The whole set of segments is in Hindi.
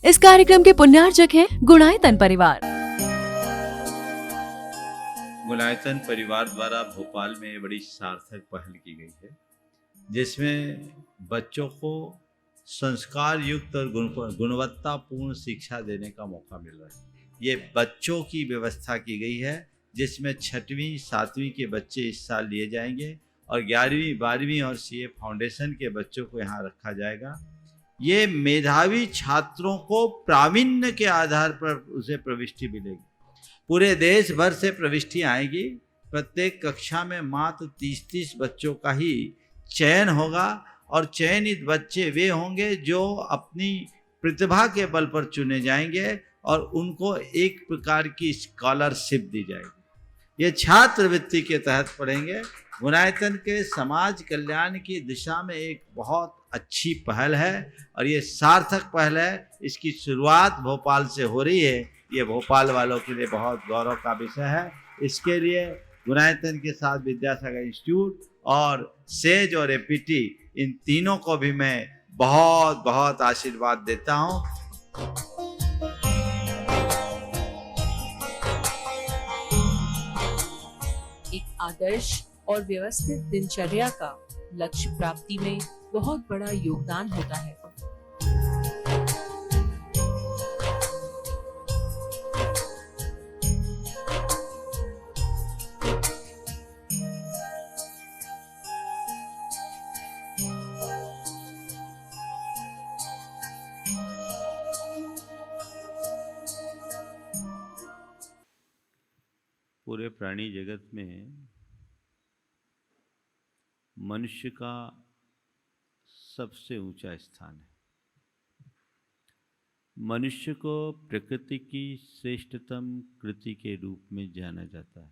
इस कार्यक्रम के पुण्यार्चक हैं गुणायतन परिवार। गुणायतन परिवार द्वारा भोपाल में बड़ी सार्थक पहल की गई है, जिसमें बच्चों को संस्कार युक्त और गुणवत्तापूर्ण शिक्षा देने का मौका मिल रहा है। ये बच्चों की व्यवस्था की गई है, जिसमें 6वीं 7वीं के बच्चे इस साल लिए जाएंगे और 11वीं 12वीं और सीए फाउंडेशन के बच्चों को यहाँ रखा जाएगा। ये मेधावी छात्रों को प्रावीण्य के आधार पर उसे प्रविष्टि मिलेगी। पूरे देश भर से प्रविष्टि आएगी। प्रत्येक कक्षा में मात्र 30-30 बच्चों का ही चयन होगा और चयनित बच्चे वे होंगे जो अपनी प्रतिभा के बल पर चुने जाएंगे और उनको एक प्रकार की स्कॉलरशिप दी जाएगी। ये छात्रवृत्ति के तहत पढ़ेंगे। गुणायतन के समाज कल्याण की दिशा में एक बहुत अच्छी पहल है और ये सार्थक पहल है। इसकी शुरुआत भोपाल से हो रही है। ये भोपाल वालों के लिए बहुत गौरव का विषय है। इसके लिए गुणायतन के साथ विद्यासागर इंस्टीट्यूट और सेज और एपीटी, इन तीनों को भी मैं बहुत बहुत आशीर्वाद देता हूँ। एक आदर्श और व्यवस्थित दिनचर्या का लक्ष्य प्राप्ति में बहुत बड़ा योगदान होता है। पूरे प्राणी जगत में मनुष्य का सबसे ऊंचा स्थान है। मनुष्य को प्रकृति की श्रेष्ठतम कृति के रूप में जाना जाता है।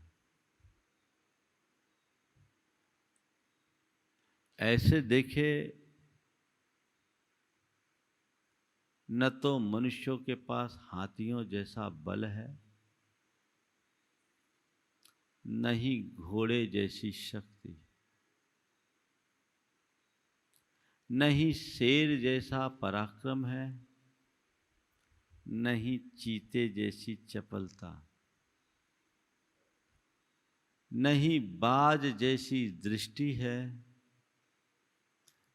ऐसे देखे न तो मनुष्यों के पास हाथियों जैसा बल है, न ही घोड़े जैसी शक्ति, न ही शेर जैसा पराक्रम है, न ही चीते जैसी चपलता, न ही बाज जैसी दृष्टि है,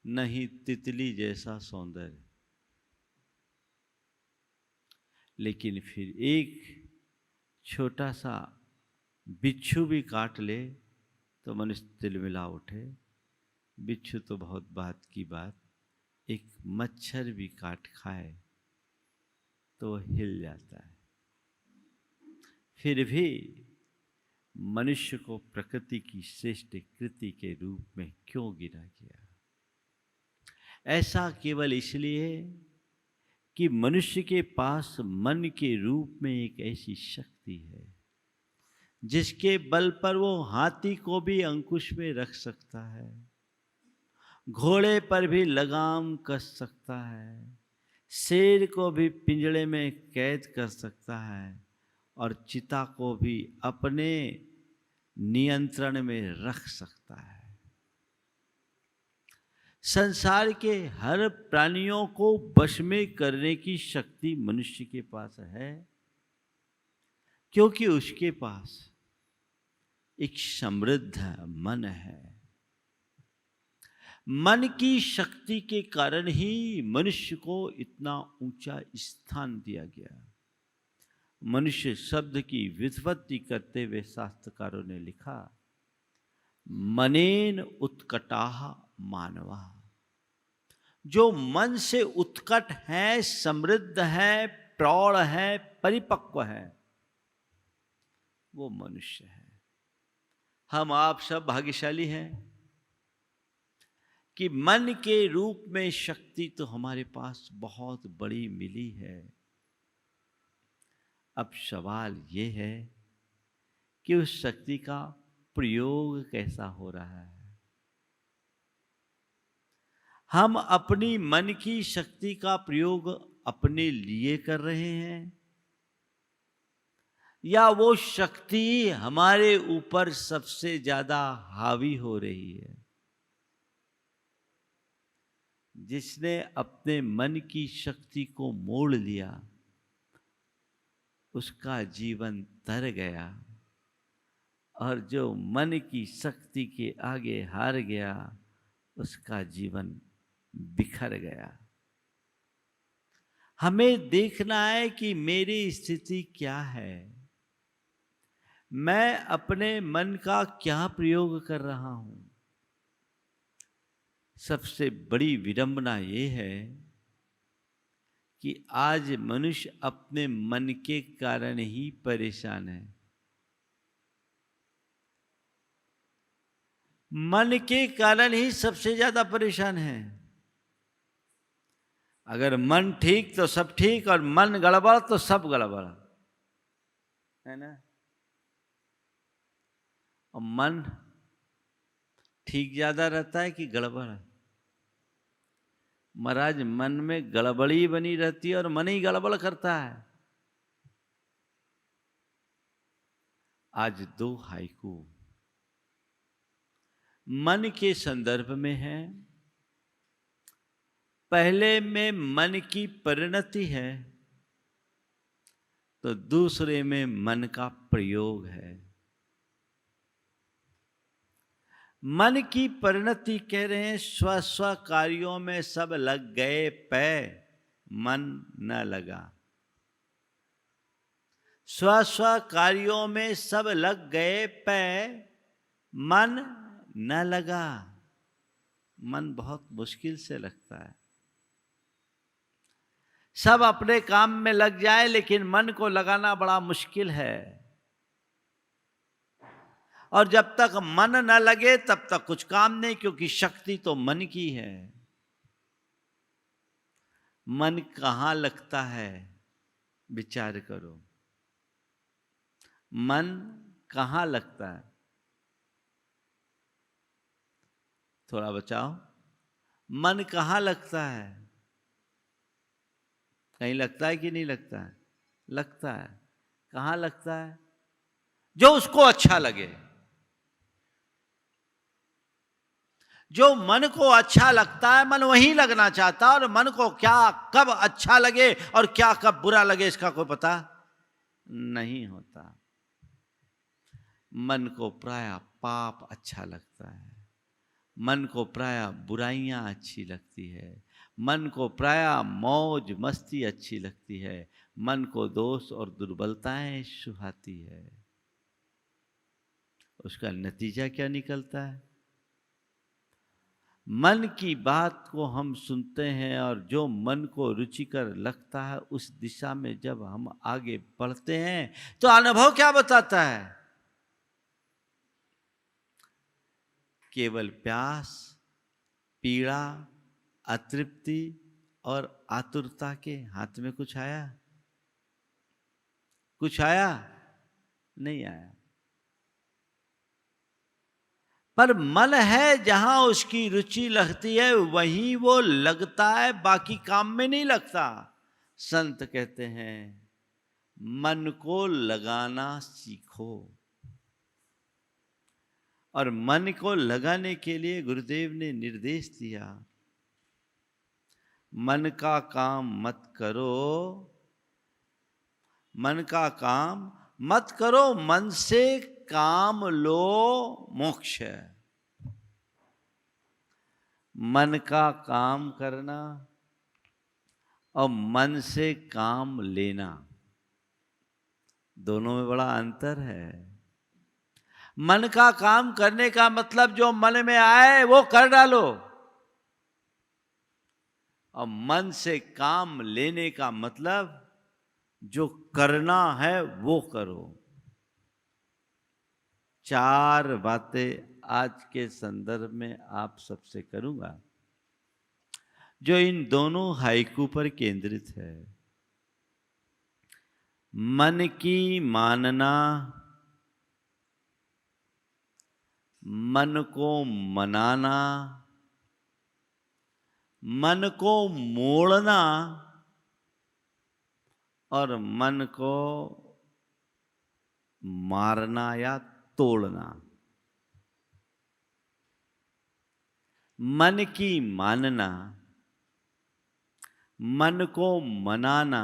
न ही तितली जैसा सौंदर्य। लेकिन फिर एक छोटा सा बिच्छू भी काट ले तो मनुष्य तिलमिला उठे। बिच्छू तो बहुत बात की बात, एक मच्छर भी काट खाए तो हिल जाता है। फिर भी मनुष्य को प्रकृति की श्रेष्ठ कृति के रूप में क्यों गिना गया? ऐसा केवल इसलिए कि मनुष्य के पास मन के रूप में एक ऐसी शक्ति है जिसके बल पर वो हाथी को भी अंकुश में रख सकता है, घोड़े पर भी लगाम कस सकता है, शेर को भी पिंजड़े में कैद कर सकता है और चिता को भी अपने नियंत्रण में रख सकता है। संसार के हर प्राणियों को वश में करने की शक्ति मनुष्य के पास है, क्योंकि उसके पास एक समृद्ध मन है। मन की शक्ति के कारण ही मनुष्य को इतना ऊंचा स्थान दिया गया। मनुष्य शब्द की व्युत्पत्ति करते हुए शास्त्रकारों ने लिखा, मनेन उत्कटाः मानवः। जो मन से उत्कट है, समृद्ध है, प्रौढ़ है, परिपक्व है, वो मनुष्य है। हम आप सब भाग्यशाली हैं कि मन के रूप में शक्ति तो हमारे पास बहुत बड़ी मिली है। अब सवाल ये है कि उस शक्ति का प्रयोग कैसा हो रहा है। हम अपनी मन की शक्ति का प्रयोग अपने लिए कर रहे हैं या वो शक्ति हमारे ऊपर सबसे ज्यादा हावी हो रही है? जिसने अपने मन की शक्ति को मोड़ लिया उसका जीवन तर गया, और जो मन की शक्ति के आगे हार गया उसका जीवन बिखर गया। हमें देखना है कि मेरी स्थिति क्या है, मैं अपने मन का क्या प्रयोग कर रहा हूं। सबसे बड़ी विडंबना ये है कि आज मनुष्य अपने मन के कारण ही परेशान है। मन के कारण ही सबसे ज्यादा परेशान है। अगर मन ठीक तो सब ठीक, और मन गड़बड़ तो सब गड़बड़, है ना। और मन ठीक ज्यादा रहता है कि गड़बड़? महाराज, मन में गड़बड़ी बनी रहती है और मन ही गड़बड़ करता है। आज 2 हाइकू मन के संदर्भ में है। पहले में मन की परिणति है, तो दूसरे में मन का प्रयोग है। मन की परिणति कह रहे हैं, स्व स्व कार्यों में सब लग गए पै, मन न लगा। स्व स्व कार्यों में सब लग गए पै, मन न लगा। मन बहुत मुश्किल से लगता है। सब अपने काम में लग जाए लेकिन मन को लगाना बड़ा मुश्किल है। और जब तक मन न लगे तब तक कुछ काम नहीं, क्योंकि शक्ति तो मन की है। मन कहां लगता है, विचार करो। मन कहां लगता है? थोड़ा बचाओ। मन कहां लगता है? कहीं लगता है कि नहीं लगता है? लगता है। कहां लगता है? जो उसको अच्छा लगे। जो मन को अच्छा लगता है, मन वहीं लगना चाहता है। और मन को क्या कब अच्छा लगे और क्या कब बुरा लगे इसका कोई पता नहीं होता। मन को प्रायः पाप अच्छा लगता है, मन को प्रायः बुराइयां अच्छी लगती है, मन को प्रायः मौज मस्ती अच्छी लगती है, मन को दोष और दुर्बलताएं सुहाती है। उसका नतीजा क्या निकलता है? मन की बात को हम सुनते हैं और जो मन को रुचिकर लगता है उस दिशा में जब हम आगे बढ़ते हैं तो अनुभव क्या बताता है? केवल प्यास, पीड़ा, अतृप्ति और आतुरता के हाथ में कुछ आया? कुछ आया? नहीं आया। पर मन है जहां उसकी रुचि लगती है वहीं वो लगता है, बाकी काम में नहीं लगता। संत कहते हैं मन को लगाना सीखो। और मन को लगाने के लिए गुरुदेव ने निर्देश दिया, मन का काम मत करो, मन का काम मत करो, मन से काम लो मोक्ष है। मन का काम करना और मन से काम लेना, दोनों में बड़ा अंतर है। मन का काम करने का मतलब जो मन में आए वो कर डालो, और मन से काम लेने का मतलब जो करना है वो करो। 4 बातें आज के संदर्भ में आप सबसे करूंगा जो इन दोनों हाइकू पर केंद्रित है। मन की मानना, मन को मनाना, मन को मोड़ना और मन को मारना या तोड़ना। मन की मानना मन को मनाना,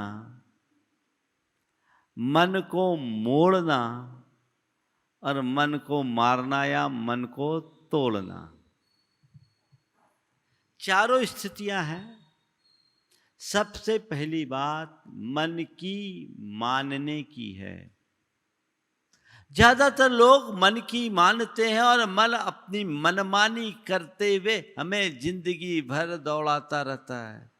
मन को मोड़ना और मन को मारना या मन को तोड़ना, चारों स्थितियां हैं। सबसे पहली बात मन की मानने की है। ज्यादातर लोग मन की मानते हैं और मन अपनी मनमानी करते हुए हमें जिंदगी भर दौड़ाता रहता है।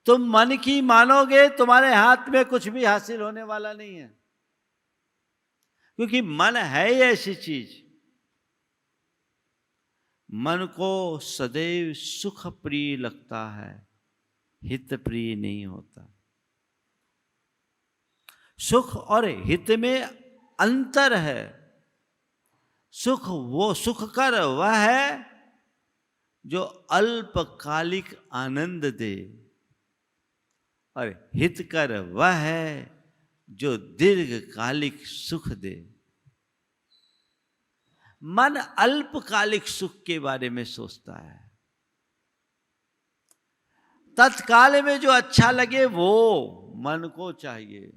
तुम मन की मानोगे, तुम्हारे हाथ में कुछ भी हासिल होने वाला नहीं है, क्योंकि मन है ही ऐसी चीज। मन को सदैव सुख प्रिय लगता है, हित प्रिय नहीं होता। सुख और हित में अंतर है। सुख वो सुख कर वह है जो अल्पकालिक आनंद दे, और हित कर वह है जो दीर्घकालिक सुख दे। मन अल्पकालिक सुख के बारे में सोचता है, तत्काल में जो अच्छा लगे वो मन को चाहिए,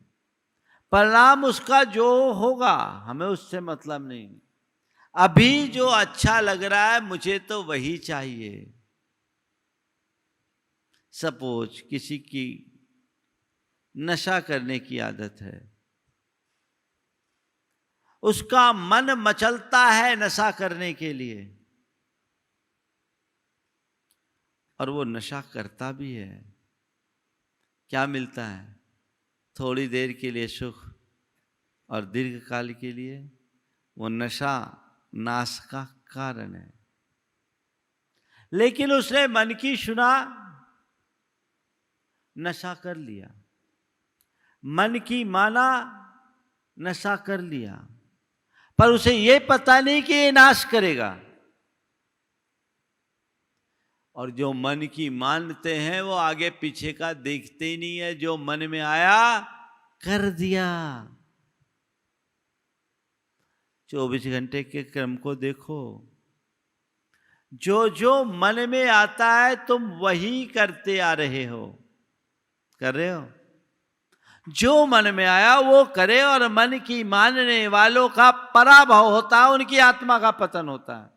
परिणाम उसका जो होगा हमें उससे मतलब नहीं। अभी जो अच्छा लग रहा है मुझे तो वही चाहिए। सपोज किसी की नशा करने की आदत है, उसका मन मचलता है नशा करने के लिए, और वो नशा करता भी है। क्या मिलता है? थोड़ी देर के लिए सुख, और दीर्घकाल के लिए वो नशा नाश का कारण है। लेकिन उसने मन की सुना, नशा कर लिया, मन की माना, नशा कर लिया, पर उसे यह पता नहीं कि ये नाश करेगा। और जो मन की मानते हैं वो आगे पीछे का देखते ही नहीं है, जो मन में आया कर दिया। 24 घंटे के क्रम को देखो, जो जो मन में आता है तुम वही करते आ रहे हो, कर रहे हो। जो मन में आया वो करे, और मन की मानने वालों का पराभव होता है, उनकी आत्मा का पतन होता है।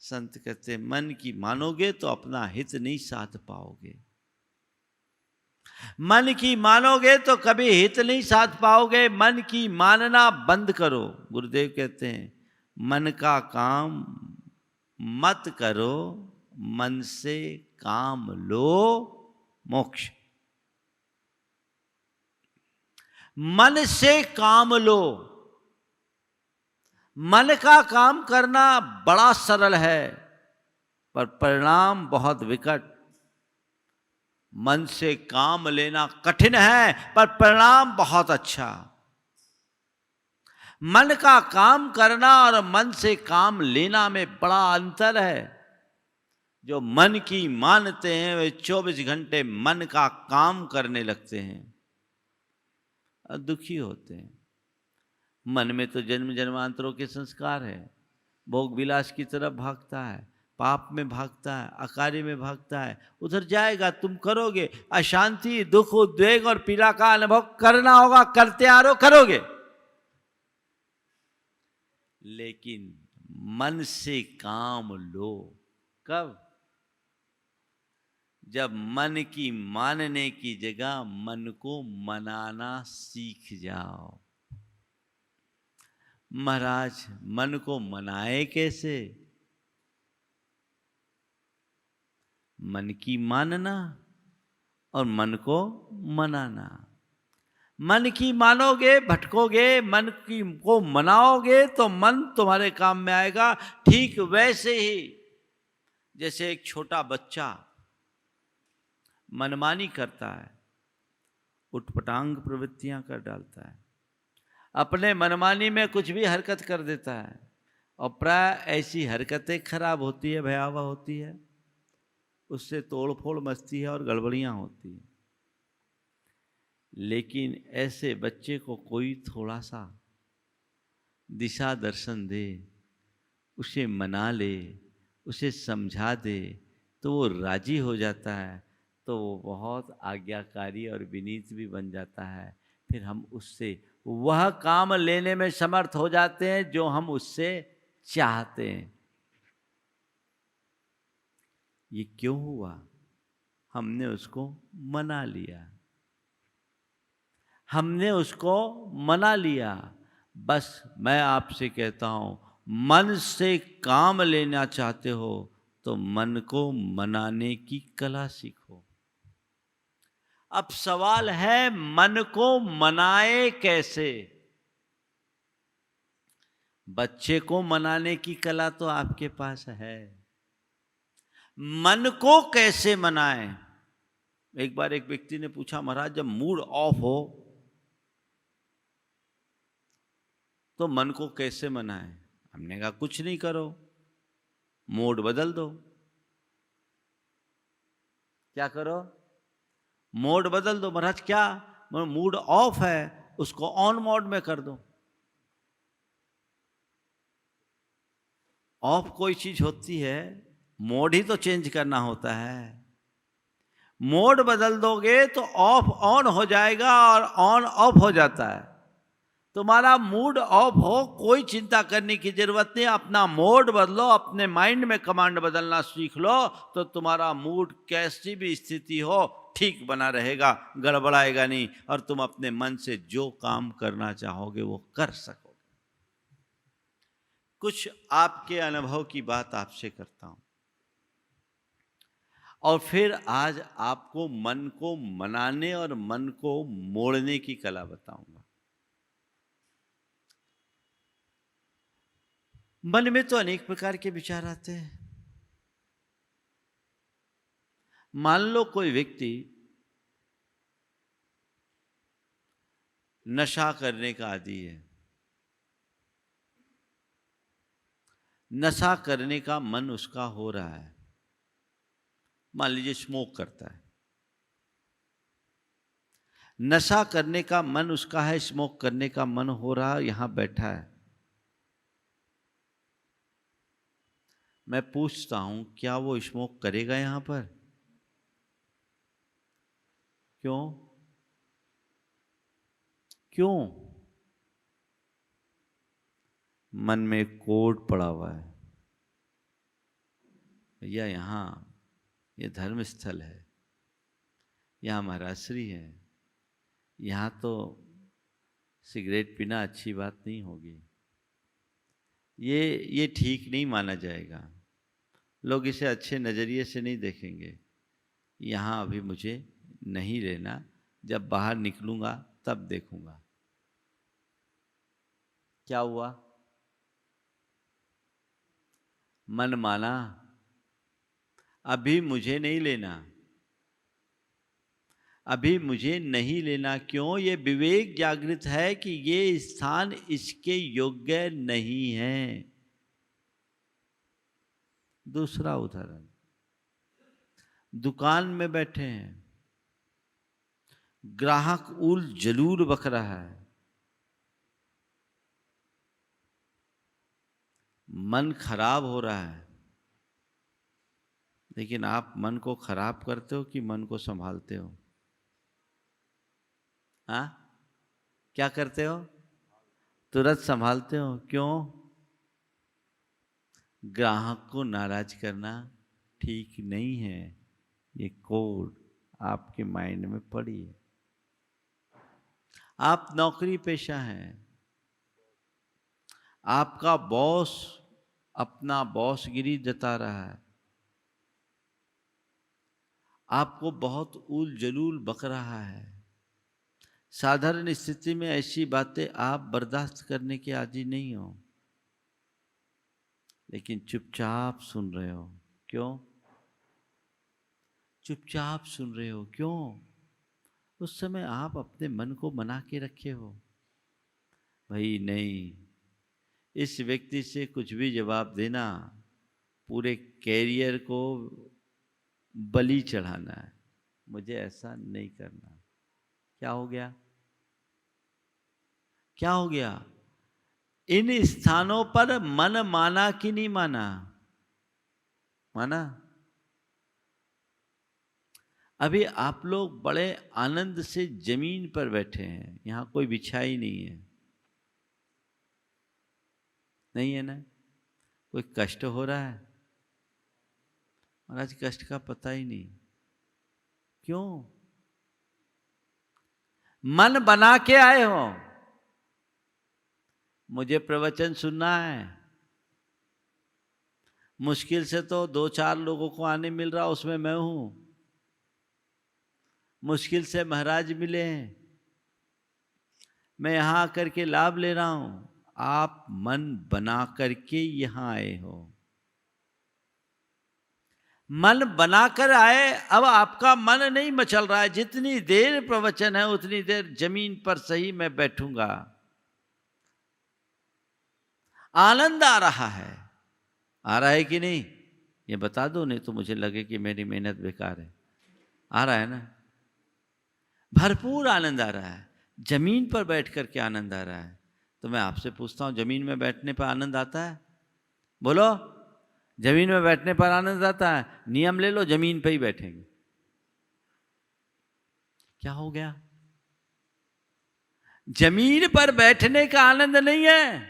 संत कहते मन की मानोगे तो अपना हित नहीं साध पाओगे, मन की मानोगे तो कभी हित नहीं साध पाओगे। मन की मानना बंद करो। गुरुदेव कहते हैं मन का काम मत करो, मन से काम लो मोक्ष। मन से काम लो। मन का काम करना बड़ा सरल है, पर परिणाम बहुत विकट। मन से काम लेना कठिन है, पर परिणाम बहुत अच्छा। मन का काम करना और मन से काम लेना में बड़ा अंतर है। जो मन की मानते हैं वे 24 घंटे मन का काम करने लगते हैं और दुखी होते हैं। मन में तो जन्म जन्मांतरों के संस्कार है, भोग विलास की तरफ भागता है, पाप में भागता है, अकार्य में भागता है। उधर जाएगा, तुम करोगे, अशांति, दुख, उद्वेग और पीड़ा का अनुभव करना होगा, करते आ रहो, करोगे। लेकिन मन से काम लो। कब? जब मन की मानने की जगह मन को मनाना सीख जाओ। महाराज मन को मनाए कैसे? मन की मानना और मन को मनाना। मन की मानोगे भटकोगे, मन की को मनाओगे तो मन तुम्हारे काम में आएगा। ठीक वैसे ही जैसे एक छोटा बच्चा मनमानी करता है, उटपटांग प्रवृत्तियां कर डालता है, अपने मनमानी में कुछ भी हरकत कर देता है, और प्राय ऐसी हरकतें खराब होती है, भयावह होती है, उससे तोड़फोड़ मचती है और गड़बड़ियां होती है। लेकिन ऐसे बच्चे को कोई थोड़ा सा दिशा दर्शन दे, उसे मना ले, उसे समझा दे तो वो राजी हो जाता है, तो वो बहुत आज्ञाकारी और विनीत भी बन जाता है। फिर हम उससे वह काम लेने में समर्थ हो जाते हैं जो हम उससे चाहते हैं। ये क्यों हुआ? हमने उसको मना लिया, हमने उसको मना लिया। बस मैं आपसे कहता हूं, मन से काम लेना चाहते हो तो मन को मनाने की कला सीखो। अब सवाल है, मन को मनाए कैसे? बच्चे को मनाने की कला तो आपके पास है, मन को कैसे मनाए? एक बार एक व्यक्ति ने पूछा, महाराज जब मूड ऑफ हो तो मन को कैसे मनाए? हमने कहा कुछ नहीं करो, मोड बदल दो। क्या करो? मोड बदल दो। महाराज क्या? मूड ऑफ है, उसको ऑन मोड में कर दो। ऑफ कोई चीज होती है, मोड ही तो चेंज करना होता है। मोड बदल दोगे तो ऑफ ऑन हो जाएगा और ऑन ऑफ हो जाता है। तुम्हारा मूड ऑफ हो, कोई चिंता करने की जरूरत नहीं, अपना मोड बदलो, अपने माइंड में कमांड बदलना सीख लो, तो तुम्हारा मूड कैसी भी स्थिति हो ठीक बना रहेगा, गड़बड़ाएगा नहीं, और तुम अपने मन से जो काम करना चाहोगे वो कर सकोगे। कुछ आपके अनुभव की बात आपसे करता हूं, और फिर आज आपको मन को मनाने और मन को मोड़ने की कला बताऊंगा। मन में तो अनेक प्रकार के विचार आते हैं। मान लो कोई व्यक्ति नशा करने का आदी है, नशा करने का मन उसका हो रहा है। मान लीजिए स्मोक करता है, नशा करने का मन उसका है, स्मोक करने का मन हो रहा है, यहां बैठा है। मैं पूछता हूं, क्या वो स्मोक करेगा यहां पर? क्यों? क्यों? मन में कोड पड़ा हुआ है, भैया यहां ये धर्म स्थल है, यहां महाराश्री है, यहां तो सिगरेट पीना अच्छी बात नहीं होगी, ये ठीक नहीं माना जाएगा, लोग इसे अच्छे नज़रिए से नहीं देखेंगे, यहाँ अभी मुझे नहीं लेना, जब बाहर निकलूँगा तब देखूँगा। क्या हुआ? मन माना, अभी मुझे नहीं लेना, अभी मुझे नहीं लेना। क्यों? ये विवेक जागृत है कि ये स्थान इसके योग्य नहीं है। दूसरा उदाहरण, दुकान में बैठे हैं, ग्राहक उल जलूल बक रहा है, मन खराब हो रहा है, लेकिन आप मन को खराब करते हो कि मन को संभालते हो? हाँ, क्या करते हो? तुरंत संभालते हो। क्यों? ग्राहक को नाराज करना ठीक नहीं है, ये कोड आपके माइंड में पड़ी है। आप नौकरी पेशा हैं, आपका बॉस अपना बॉसगिरी जता रहा है, आपको बहुत उल जलूल बक रहा है। साधारण स्थिति में ऐसी बातें आप बर्दाश्त करने के आदी नहीं हो, लेकिन चुपचाप सुन रहे हो। क्यों? चुपचाप सुन रहे हो। क्यों? उस समय आप अपने मन को मना के रखे हो, भाई नहीं, इस व्यक्ति से कुछ भी जवाब देना पूरे कैरियर को बलि चढ़ाना है, मुझे ऐसा नहीं करना। क्या हो गया? क्या हो गया? इन स्थानों पर मन माना कि नहीं माना? माना? अभी आप लोग बड़े आनंद से जमीन पर बैठे हैं, यहां कोई बिछाई नहीं है, नहीं है ना? कोई कष्ट हो रहा है? महाराज कष्ट का पता ही नहीं। क्यों? मन बना के आए हो, मुझे प्रवचन सुनना है, मुश्किल से तो 2-4 लोगों को आने मिल रहा, उसमें मैं हूं, मुश्किल से महाराज मिले हैं, मैं यहां आकर के लाभ ले रहा हूं। आप मन बना करके यहां आए हो, मन बनाकर आए। अब आपका मन नहीं मचल रहा है, जितनी देर प्रवचन है उतनी देर जमीन पर सही मैं बैठूंगा, आनंद आ रहा है। आ रहा है कि नहीं ये बता दो, नहीं तो मुझे लगे कि मेरी मेहनत बेकार है। आ रहा है ना? भरपूर आनंद आ रहा है, जमीन पर बैठ करके आनंद आ रहा है। तो मैं आपसे पूछता हूं, जमीन में बैठने पर आनंद आता है? बोलो, जमीन में बैठने पर आनंद आता है? नियम ले लो, जमीन पे ही बैठेंगे। क्या हो गया? जमीन पर बैठने का आनंद नहीं है।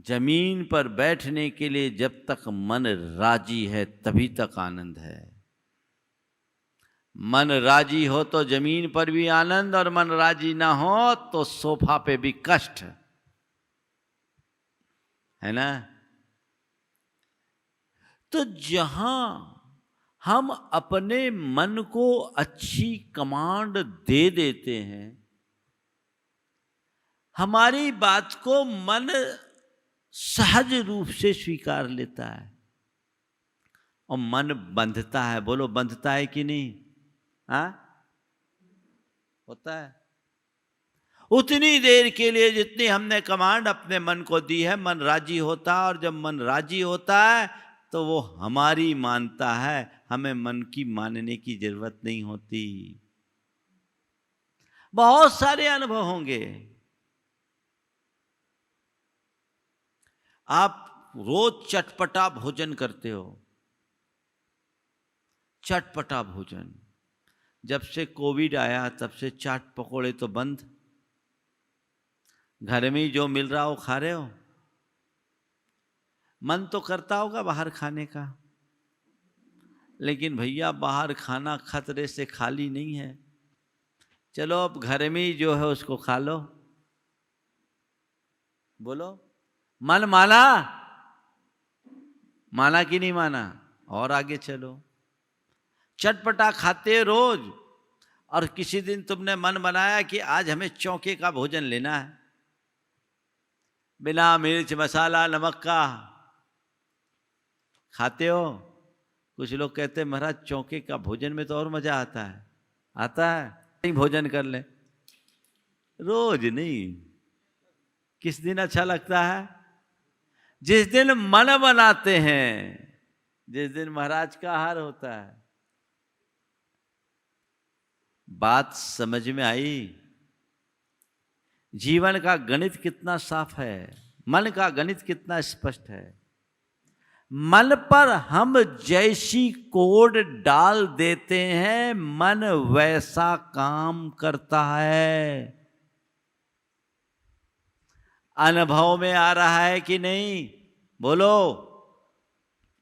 जमीन पर बैठने के लिए जब तक मन राजी है तभी तक आनंद है। मन राजी हो तो जमीन पर भी आनंद, और मन राजी ना हो तो सोफा पे भी कष्ट, है ना? तो जहां हम अपने मन को अच्छी कमांड दे देते हैं, हमारी बात को मन सहज रूप से स्वीकार लेता है और मन बंधता है। बोलो, बंधता है कि नहीं? हाँ, होता है। उतनी देर के लिए जितनी हमने कमांड अपने मन को दी है, मन राजी होता है, और जब मन राजी होता है तो वो हमारी मानता है, हमें मन की मानने की जरूरत नहीं होती। बहुत सारे अनुभव होंगे। आप रोज चटपटा भोजन करते हो, चटपटा भोजन। जब से कोविड आया तब से चाट पकोड़े तो बंद, घर में ही जो मिल रहा हो खा रहे हो। मन तो करता होगा बाहर खाने का, लेकिन भैया बाहर खाना खतरे से खाली नहीं है। चलो अब घर में ही जो है उसको खा लो। बोलो, मन माना? माना कि नहीं माना? और आगे चलो। चटपटा खाते रोज, और किसी दिन तुमने मन बनाया कि आज हमें चौके का भोजन लेना है, बिना मिर्च मसाला नमक का, खाते हो। कुछ लोग कहते हैं महाराज चौके का भोजन में तो और मजा आता है। आता है? नहीं, भोजन कर ले, रोज नहीं। किस दिन अच्छा लगता है? जिस दिन मन बनाते हैं, जिस दिन महाराज का आहार होता है। बात समझ में आई? जीवन का गणित कितना साफ है, मन का गणित कितना स्पष्ट है। मन पर हम जैसी कोड डाल देते हैं, मन वैसा काम करता है। अनुभव में आ रहा है कि नहीं? बोलो,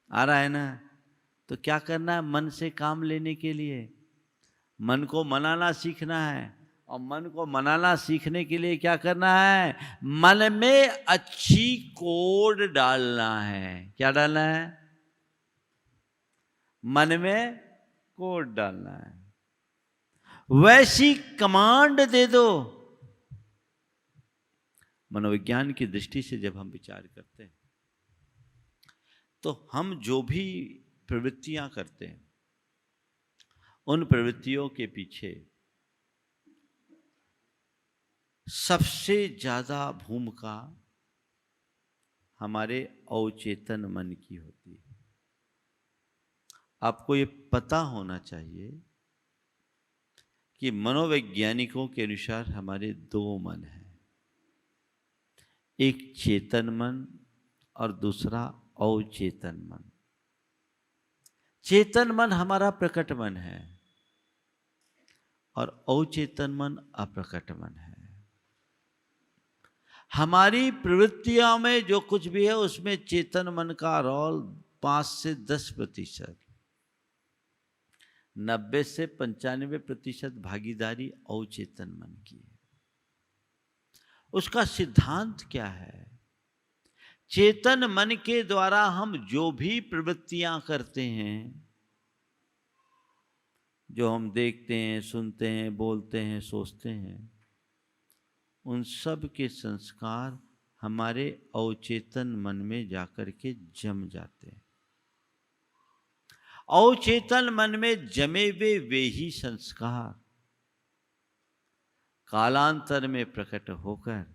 आ रहा है ना? तो क्या करना है मन से काम लेने के लिए? मन को मनाना सीखना है, और मन को मनाना सीखने के लिए क्या करना है? मन में अच्छी कोड डालना है। क्या डालना है? मन में कोड डालना है। वैसी कमांड दे दो। मनोविज्ञान की दृष्टि से जब हम विचार करते हैं तो हम जो भी प्रवृत्तियां करते हैं, उन प्रवृत्तियों के पीछे सबसे ज्यादा भूमिका हमारे अवचेतन मन की होती है। आपको ये पता होना चाहिए कि मनोवैज्ञानिकों के अनुसार हमारे 2 मन हैं, एक चेतन मन और दूसरा अवचेतन मन। चेतन मन हमारा प्रकट मन है और अवचेतन मन अप्रकट मन है। हमारी प्रवृत्तियों में जो कुछ भी है उसमें चेतन मन का रोल 5 से 10%, 90 से 95% भागीदारी अवचेतन मन की है। उसका सिद्धांत क्या है? चेतन मन के द्वारा हम जो भी प्रवृत्तियां करते हैं, जो हम देखते हैं, सुनते हैं, बोलते हैं, सोचते हैं, उन सब के संस्कार हमारे अवचेतन मन में जाकर के जम जाते हैं। अवचेतन मन में जमे वे ही संस्कार कालांतर में प्रकट होकर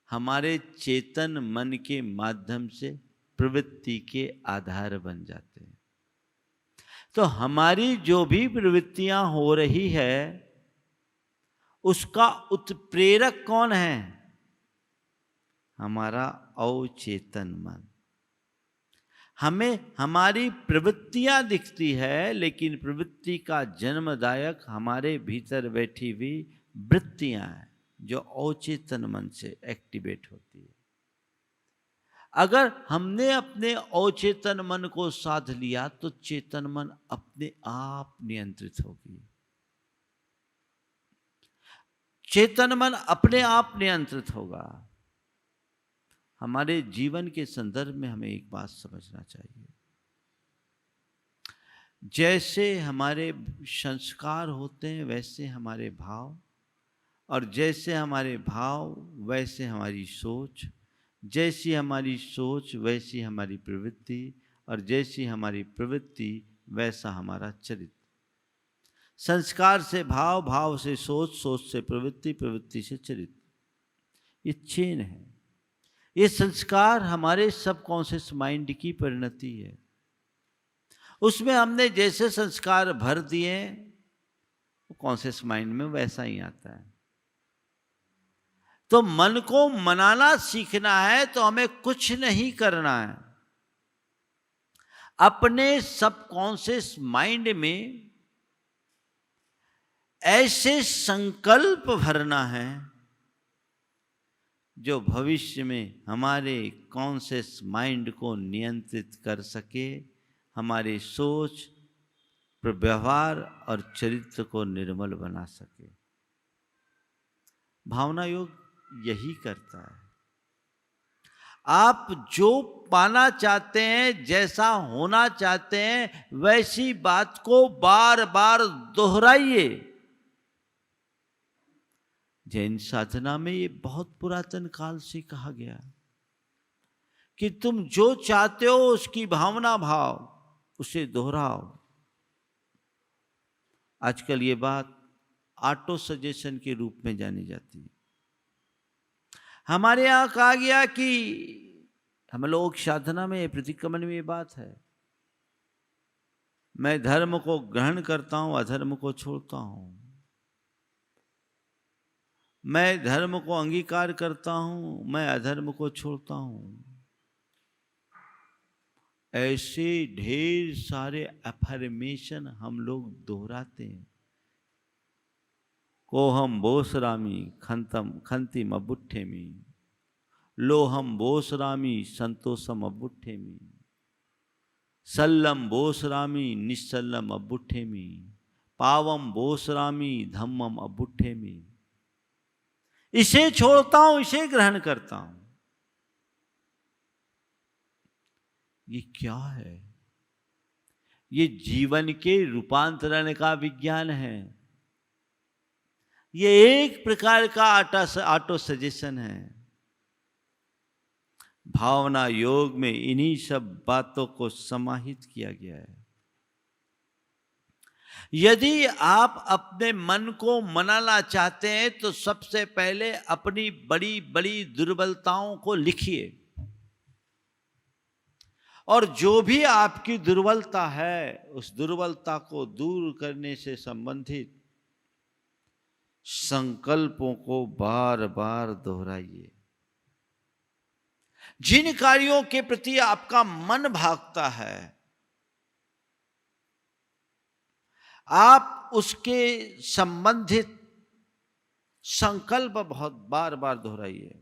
हमारे चेतन मन के माध्यम से प्रवृत्ति के आधार बन जाते हैं। तो हमारी जो भी प्रवृत्तियां हो रही है उसका उत्प्रेरक कौन है? हमारा अवचेतन मन। हमें हमारी प्रवृत्तियां दिखती है, लेकिन प्रवृत्ति का जन्मदायक हमारे भीतर बैठी हुई वृत्तियां हैं जो अवचेतन मन से एक्टिवेट होती है। अगर हमने अपने अवचेतन मन को साध लिया तो चेतन मन अपने आप नियंत्रित होगी। चेतन मन अपने आप नियंत्रित होगा। हमारे जीवन के संदर्भ में हमें एक बात समझना चाहिए, जैसे हमारे संस्कार होते हैं वैसे हमारे भाव, और जैसे हमारे भाव वैसे हमारी सोच, जैसी हमारी सोच वैसी हमारी प्रवृत्ति, और जैसी हमारी प्रवृत्ति वैसा हमारा चरित्र। संस्कार से भाव, भाव से सोच, सोच से प्रवृत्ति, प्रवृत्ति से चरित्र। ये चेन है। ये संस्कार हमारे सबकॉन्शियस माइंड की परिणति है। उसमें हमने जैसे संस्कार भर दिए कॉन्शियस माइंड में वैसा ही आता है। तो मन को मनाना सीखना है तो हमें कुछ नहीं करना है। अपने सबकॉन्शियस माइंड में ऐसे संकल्प भरना है जो भविष्य में हमारे कॉन्शियस माइंड को नियंत्रित कर सके, हमारे सोच, व्यवहार और चरित्र को निर्मल बना सके। भावना योग यही करता है। आप जो पाना चाहते हैं, जैसा होना चाहते हैं, वैसी बात को बार बार दोहराइए। जैन साधना में ये बहुत पुरातन काल से कहा गया कि तुम जो चाहते हो उसकी भावना भाव, उसे दोहराओ। आजकल ये बात ऑटो सजेशन के रूप में जानी जाती है। हमारे यहाँ कहा गया कि हम लोग साधना में, प्रतिक्रमण में ये बात है, मैं धर्म को ग्रहण करता हूं, अधर्म को छोड़ता हूं। मैं धर्म को अंगीकार करता हूं, मैं अधर्म को छोड़ता हूं। ऐसे ढेर सारे अफर्मेशन हम लोग दोहराते हैं। कोहम बोसरामी खंतिम अबुट्ठेमी, लोहम बोसरामी संतोषम अबुट्ठेमी, सल्लम बोसरामी निस्सल्लम अबुट्ठेमी, पावम बोसरामी धम्मम अबुट्ठेमी। इसे छोड़ता हूं, इसे ग्रहण करता हूं। ये क्या है? ये जीवन के रूपांतरण का विज्ञान है। ये एक प्रकार का ऑटो सजेशन है। भावना योग में इन्हीं सब बातों को समाहित किया गया है। यदि आप अपने मन को मनाना चाहते हैं तो सबसे पहले अपनी बड़ी बड़ी दुर्बलताओं को लिखिए, और जो भी आपकी दुर्बलता है उस दुर्बलता को दूर करने से संबंधित संकल्पों को बार बार दोहराइए। जिन कार्यों के प्रति आपका मन भागता है, आप उसके संबंधित संकल्प बहुत बार बार दोहराइए।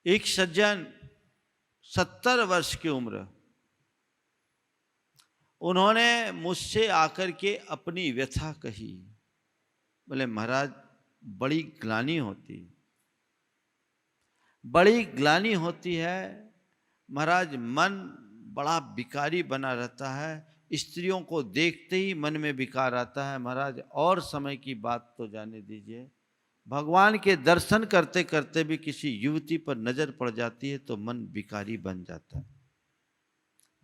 एक सज्जन 70 वर्ष की उम्र, उन्होंने मुझसे आकर के अपनी व्यथा कही। बोले महाराज बड़ी ग्लानि होती है महाराज, मन बड़ा विकारी बना रहता है, स्त्रियों को देखते ही मन में विकार आता है महाराज। और समय की बात तो जाने दीजिए, भगवान के दर्शन करते करते भी किसी युवती पर नजर पड़ जाती है तो मन विकारी बन जाता है।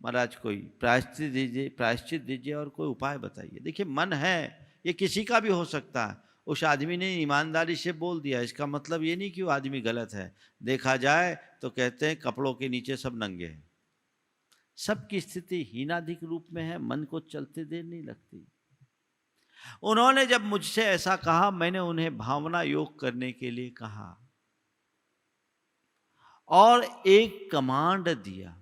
महाराज कोई प्रायश्चित दीजिए और कोई उपाय बताइए। देखिए मन है, ये किसी का भी हो सकता है। उस आदमी ने ईमानदारी से बोल दिया, इसका मतलब ये नहीं कि वो आदमी गलत है। देखा जाए तो कहते हैं कपड़ों के नीचे सब नंगे हैं। सबकी स्थिति हीनाधिक रूप में है, मन को चलते देर नहीं लगती। उन्होंने जब मुझसे ऐसा कहा, मैंने उन्हें भावना योग करने के लिए कहा और एक कमांड दिया।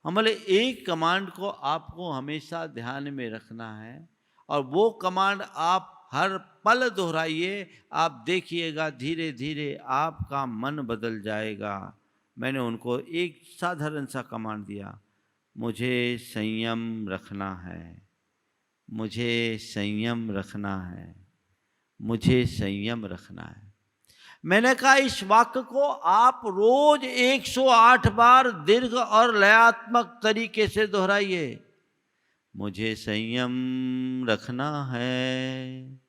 हम बोले एक कमांड को आपको हमेशा ध्यान में रखना है और वो कमांड आप हर पल दोहराइए। आप देखिएगा धीरे धीरे आपका मन बदल जाएगा। मैंने उनको एक साधारण सा कमांड दिया, मुझे संयम रखना है, मुझे संयम रखना है, मुझे संयम रखना है। मैंने कहा इस वाक्य को आप रोज 108 बार दीर्घ और लयात्मक तरीके से दोहराइए। मुझे संयम रखना है,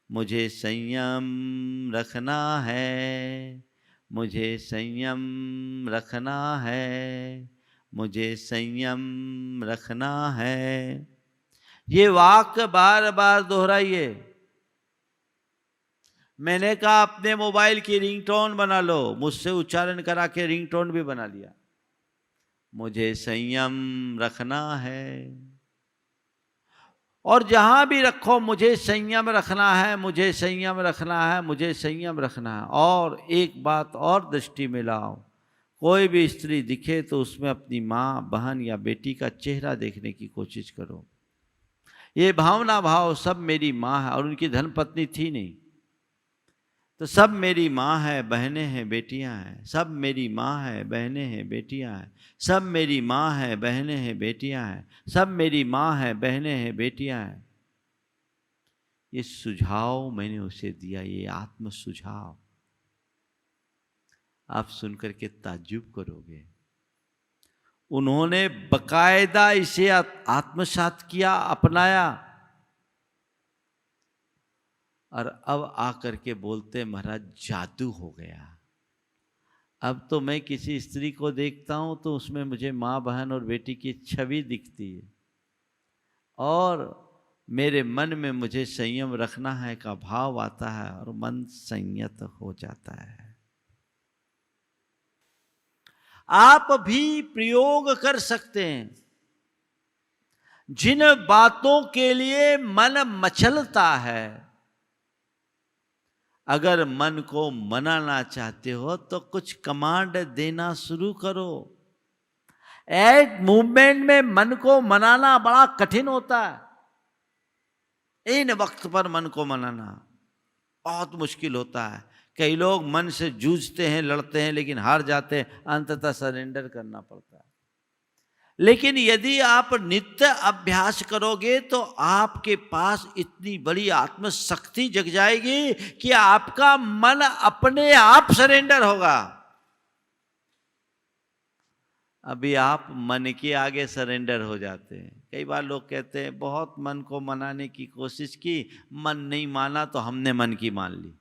मुझे संयम रखना है, मुझे संयम रखना है, मुझे संयम रखना है। ये वाक्य बार बार दोहराइए। मैंने कहा अपने मोबाइल की रिंगटोन बना लो, मुझसे उच्चारण करा के रिंगटोन भी बना लिया। मुझे संयम रखना है, और जहां भी रखो मुझे संयम रखना है, मुझे संयम रखना है, मुझे संयम रखना है। और एक बात और दृष्टि में लाओ, कोई भी स्त्री दिखे तो उसमें अपनी माँ, बहन या बेटी का चेहरा देखने की कोशिश करो। ये भावना भाव सब मेरी माँ है, और उनकी धर्मपत्नी थी नहीं, तो सब मेरी माँ है, बहनें हैं, बेटियां हैं। सब मेरी माँ है, बहनें हैं, बेटियां हैं। सब मेरी माँ है, बहनें हैं, बेटियां हैं। सब मेरी माँ है, बहनें हैं, बेटियां हैं। ये सुझाव मैंने उसे दिया, ये आत्म सुझाव आप सुनकर के ताज्जुब करोगे। उन्होंने बकायदा इसे आत्मसात किया, अपनाया, और अब आकर के बोलते महाराज जादू हो गया। अब तो मैं किसी स्त्री को देखता हूं तो उसमें मुझे माँ, बहन और बेटी की छवि दिखती है, और मेरे मन में मुझे संयम रखना है का भाव आता है और मन संयत हो जाता है। आप भी प्रयोग कर सकते हैं। जिन बातों के लिए मन मचलता है, अगर मन को मनाना चाहते हो तो कुछ कमांड देना शुरू करो। एक मूवमेंट में मन को मनाना बड़ा कठिन होता है। इन वक्त पर मन को मनाना बहुत मुश्किल होता है। कई लोग मन से जूझते हैं, लड़ते हैं, लेकिन हार जाते हैं, अंततः सरेंडर करना पड़ता है। लेकिन यदि आप नित्य अभ्यास करोगे तो आपके पास इतनी बड़ी आत्मशक्ति जग जाएगी कि आपका मन अपने आप सरेंडर होगा। अभी आप मन के आगे सरेंडर हो जाते हैं। कई बार लोग कहते हैं बहुत मन को मनाने की कोशिश की, मन नहीं माना तो हमने मन की मान ली।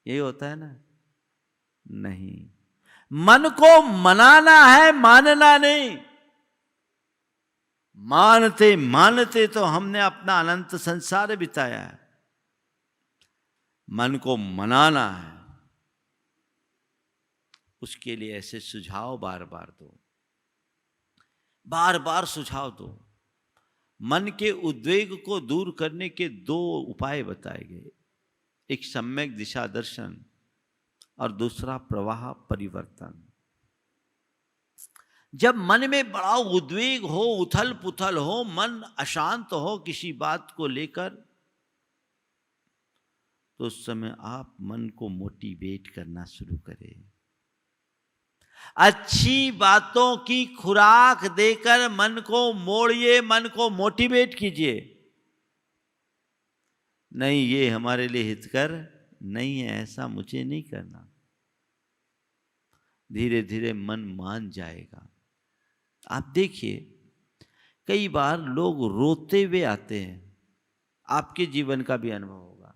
यही होता है ना? नहीं, मन को मनाना है, मानना नहीं। मानते मानते तो हमने अपना अनंत संसार बिताया है। मन को मनाना है, उसके लिए ऐसे सुझाव बार बार दो, बार बार सुझाव दो। मन के उद्वेग को दूर करने के 2 उपाय बताए गए। एक सम्यक दिशा दर्शन, और दूसरा प्रवाह परिवर्तन। जब मन में बड़ा उद्वेग हो, उथल पुथल हो, मन अशांत हो किसी बात को लेकर, तो उस समय आप मन को मोटिवेट करना शुरू करें। अच्छी बातों की खुराक देकर मन को मोड़िए, मन को मोटिवेट कीजिए। नहीं, ये हमारे लिए हितकर नहीं है, ऐसा मुझे नहीं करना। धीरे धीरे मन मान जाएगा। आप देखिए, कई बार लोग रोते हुए आते हैं, आपके जीवन का भी अनुभव होगा।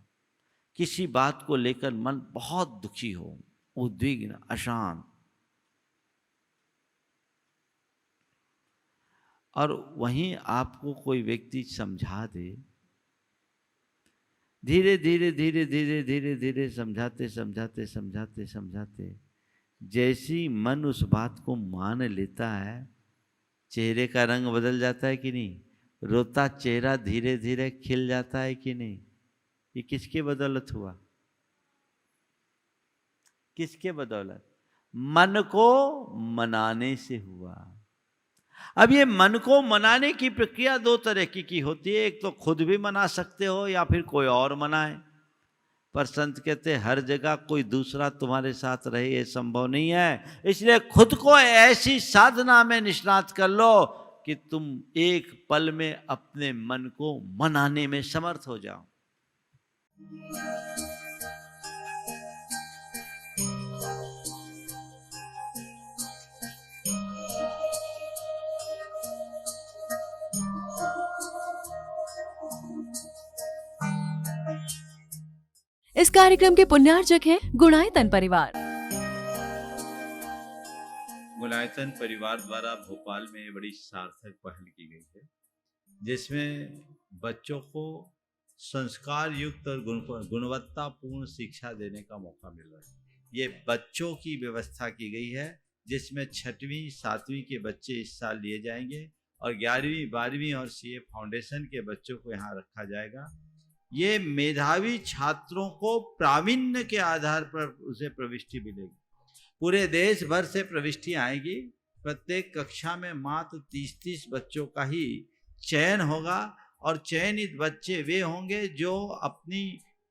किसी बात को लेकर मन बहुत दुखी हो, उद्विग्न, अशांत, और वहीं आपको कोई व्यक्ति समझा दे, धीरे धीरे धीरे धीरे धीरे धीरे समझाते समझाते समझाते समझाते जैसी मन उस बात को मान लेता है, चेहरे का रंग बदल जाता है कि नहीं? रोता चेहरा धीरे धीरे खिल जाता है कि नहीं? ये किसके बदौलत हुआ? किसके बदौलत? मन को मनाने से हुआ। अब ये मन को मनाने की प्रक्रिया दो तरह की होती है। एक तो खुद भी मना सकते हो या फिर कोई और मनाए, पर संत कहते हैं हर जगह कोई दूसरा तुम्हारे साथ रहे ये संभव नहीं है। इसलिए खुद को ऐसी साधना में निष्णात कर लो कि तुम एक पल में अपने मन को मनाने में समर्थ हो जाओ। इस कार्यक्रम के पुण्यार्जक हैं गुणायतन परिवार। गुणायतन परिवार द्वारा भोपाल में बड़ी सार्थक पहल की गई है, जिसमें बच्चों को संस्कार युक्त और गुणवत्तापूर्ण शिक्षा देने का मौका मिल रहा है। ये बच्चों की व्यवस्था की गई है, जिसमें 6वीं 7वीं के बच्चे इस साल लिए जाएंगे और 11वीं 12वीं और सीए फाउंडेशन के बच्चों को यहाँ रखा जाएगा। ये मेधावी छात्रों को प्रावीण्य के आधार पर उसे प्रविष्टि मिलेगी। पूरे देश भर से प्रविष्टि आएगी। प्रत्येक कक्षा में मात्र 30-30 बच्चों का ही चयन होगा और चयनित बच्चे वे होंगे जो अपनी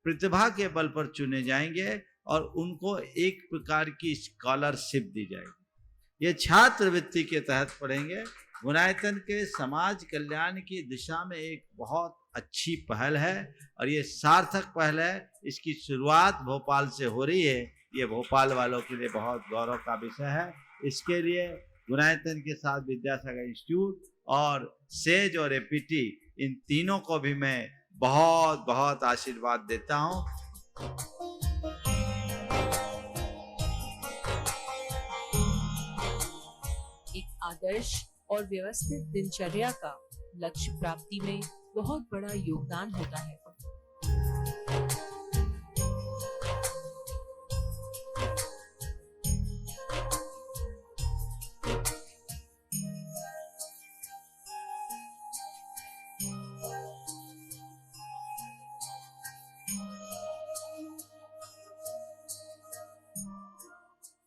प्रतिभा के बल पर चुने जाएंगे और उनको एक प्रकार की स्कॉलरशिप दी जाएगी। ये छात्रवृत्ति के तहत पढ़ेंगे। गुणायतन के समाज कल्याण की दिशा में एक बहुत अच्छी पहल है और ये सार्थक पहल है। इसकी शुरुआत भोपाल से हो रही है। ये भोपाल वालों के लिए बहुत गौरव का विषय है। इसके लिए गुणायतन के साथ विद्यासागर इंस्टीट्यूट और सेज और एपीटी, इन तीनों को भी मैं बहुत बहुत आशीर्वाद देता हूँ। एक आदर्श और व्यवस्थित दिनचर्या का लक्ष्य प्राप्ति में बहुत बड़ा योगदान होता है।